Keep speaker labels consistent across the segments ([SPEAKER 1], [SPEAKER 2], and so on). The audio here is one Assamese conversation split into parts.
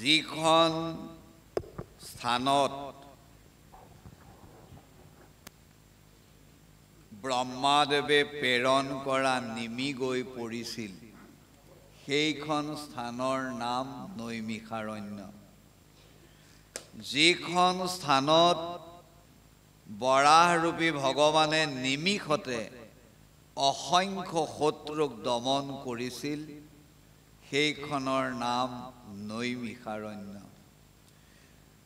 [SPEAKER 1] যিখন স্থানত ব্ৰহ্মাদেৱে প্ৰেৰণ কৰা নিমি গৈ পৰিছিল সেইখন স্থানৰ নাম নৈমিষাৰণ্য। যিখন স্থানত বৰাহৰূপী ভগৱানে নিমিষতে অসংখ্য শত্ৰুক দমন কৰিছিল সেইখনৰ নাম নৈমিষাৰণ্য।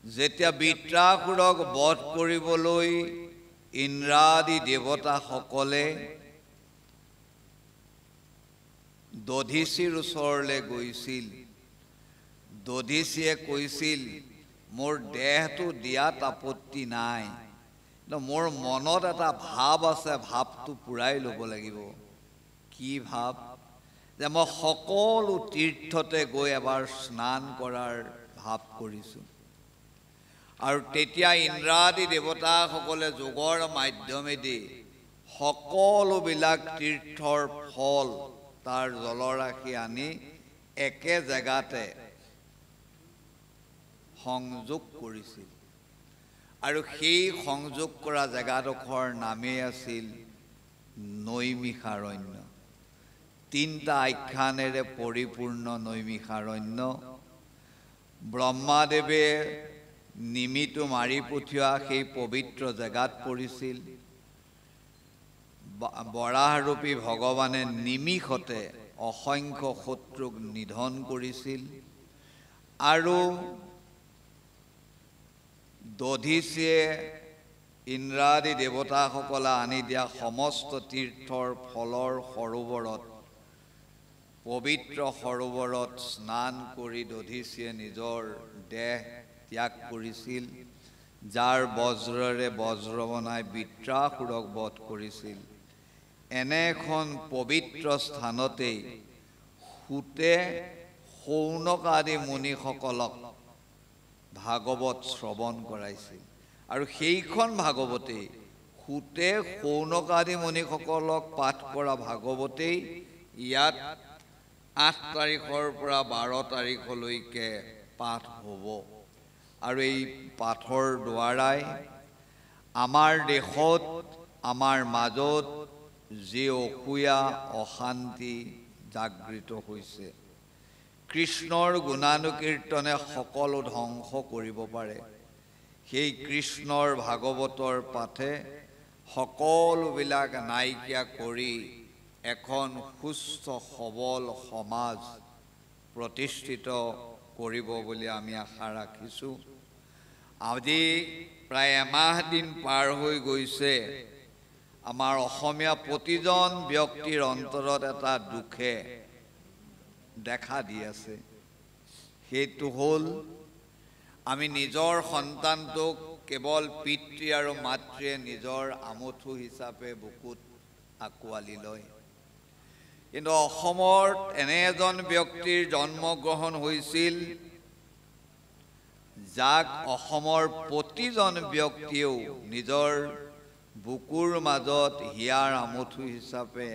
[SPEAKER 1] যেতিয়া বৃত্ৰাসুৰক বধ কৰিবলৈ ইন্দ্ৰাদি দেৱতাসকলে দধিচীৰ ওচৰলৈ গৈছিল, দধিচীয়ে কৈছিল মোৰ দেহটো দিয়াত আপত্তি নাই, কিন্তু মোৰ মনত এটা ভাৱ আছে, ভাৱটো পূৰাই ল'ব লাগিব। কি ভাৱ? যে মই সকলো তীৰ্থতে গৈ এবাৰ স্নান কৰাৰ ভাৱ কৰিছোঁ। আৰু তেতিয়া ইন্দ্ৰাদি দেৱতাসকলে যোগৰ মাধ্যমেদি সকলোবিলাক তীৰ্থৰ ফল তাৰ জলৰাশি আনি একে জেগাতে সংযোগ কৰিছিল। আৰু সেই সংযোগ কৰা জেগাডোখৰ নামেই আছিল নৈমিষাৰণ্য। 3টা আখ্যানেৰে পৰিপূৰ্ণ নৈমিষাৰণ্য। ব্ৰহ্মাদেৱে নিমিটো মাৰি পঠিওৱা সেই পবিত্ৰ জেগাত পৰিছিল। বৰাহৰূপী ভগৱানে নিমিষতে অসংখ্য শত্ৰুক নিধন কৰিছিল। আৰু দধিচীয়ে ইন্দ্ৰাদি দেৱতাসকলে আনি দিয়া সমস্ত তীৰ্থৰ ফলৰ সৰোবৰত, পবিত্ৰ সৰোবৰত স্নান কৰি দধিচীয়ে নিজৰ দেহ ত্যাগ কৰিছিল। যাৰ বজ্ৰৰে বজ্ৰ বনাই বৃত্ৰাসুৰক বধ কৰিছিল। এনে এখন পবিত্ৰ স্থানতেই সূতে শৌনক আদি মুনিসকলক ভাগৱত শ্ৰৱণ কৰাইছিল। আৰু সেইখন ভাগৱতেই সূতে শৌনক আদি মুনিসকলক পাঠ কৰা ভাগৱতেই ইয়াত 8 তাৰিখৰ পৰা 12 তাৰিখলৈকে পাঠ হ'ব। আৰু এই পাঠৰ দ্বাৰাই আমাৰ দেশত, আমাৰ মাজত যি অসূয়া অশান্তি জাগৃত হৈছে, কৃষ্ণৰ গুণানুকীৰ্তনে সকলো ধ্বংস কৰিব পাৰে। সেই কৃষ্ণৰ ভাগৱতৰ পাঠে সকলোবিলাক নাইকিয়া কৰি এখন সুস্থ সবল সমাজ প্ৰতিষ্ঠিত কৰিব বুলি আমি আশা ৰাখিছোঁ। আজি প্ৰায় এমাহ দিন পাৰ হৈ গৈছে। আমাৰ অসমীয়া প্ৰতিজন ব্যক্তিৰ অন্তৰত এটা দুখে দেখা দি আছে। সেইটো হ'ল আমি নিজৰ সন্তানটোক কেৱল পিতৃ আৰু মাতৃয়ে নিজৰ আমঠু হিচাপে বুকুত আঁকোৱালি লয়। কিন্তু অসমত এনে এজন ব্যক্তিৰ জন্মগ্ৰহণ হৈছিল যাক অসমৰ প্ৰতিজন ব্যক্তিয়েও নিজৰ বুকুৰ মাজত হিয়াৰ আমঠু হিচাপে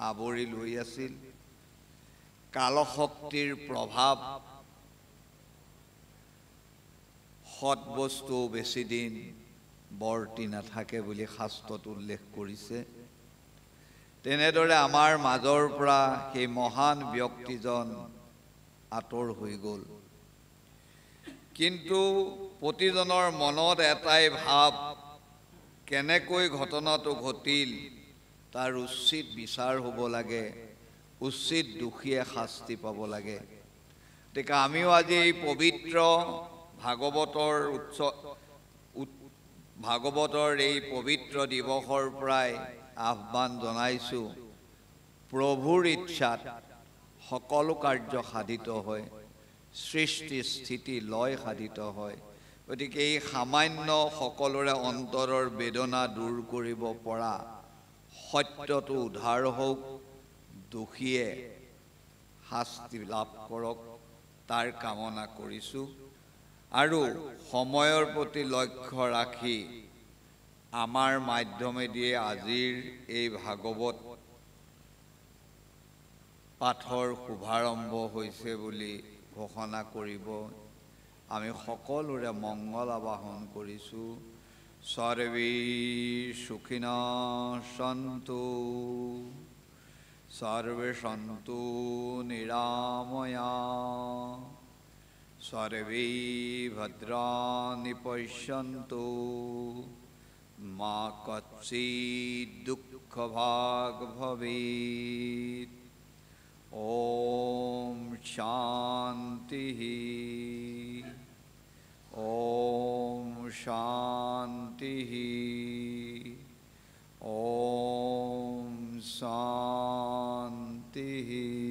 [SPEAKER 1] আৱৰি লৈ আছিল। কালশক্তিৰ প্ৰভাৱ, সৎ বস্তু বেছি দিন বৰ্তি নাথাকে বুলি শাস্ত্ৰত উল্লেখ কৰিছে। তেনেদৰে আমাৰ মাজৰ পৰা সেই মহান ব্যক্তিজন আঁতৰ হৈ গ'ল। কিন্তু প্ৰতিজনৰ মনত এটাই ভাৱ, কেনেকৈ ঘটনাটো ঘটিল তাৰ উচিত বিচাৰ হ'ব লাগে, উচিত দোষীয়ে শাস্তি পাব লাগে। গতিকে আমিও আজি এই পবিত্ৰ ভাগৱতৰ এই পবিত্ৰ দিৱসৰ পৰাই আহ্বান জনাইছোঁ, প্ৰভুৰ ইচ্ছাত সকলো কাৰ্য সাধিত হয়, সৃষ্টি স্থিতি লয় সাধিত হয়। গতিকে এই সামান্য সকলোৰে অন্তৰৰ বেদনা দূৰ কৰিব পৰা সত্যটো উদ্ধাৰ হওক, দোষীয়ে শাস্তি লাভ কৰক, তাৰ কামনা কৰিছোঁ। আৰু সময়ৰ প্ৰতি লক্ষ্য ৰাখি আমাৰ মাধ্যমেদিয়ে আজিৰ এই ভাগৱত পাঠৰ শুভাৰম্ভ হৈছে বুলি ঘোষণা কৰিব। আমি সকলোৰে মংগল আবাহন কৰিছোঁ। সৰ্বে সুখিনঃ সন্তু, সৰ্বে সন্তু নিৰাময়াঃ, সর্বে ভদ্রাণি পশ্যন্তু, মা কচ্চিৎ দুঃখভাগ্ ভবেৎ। ওম শান্তি, ওম শান্তি, ওম শান্তি।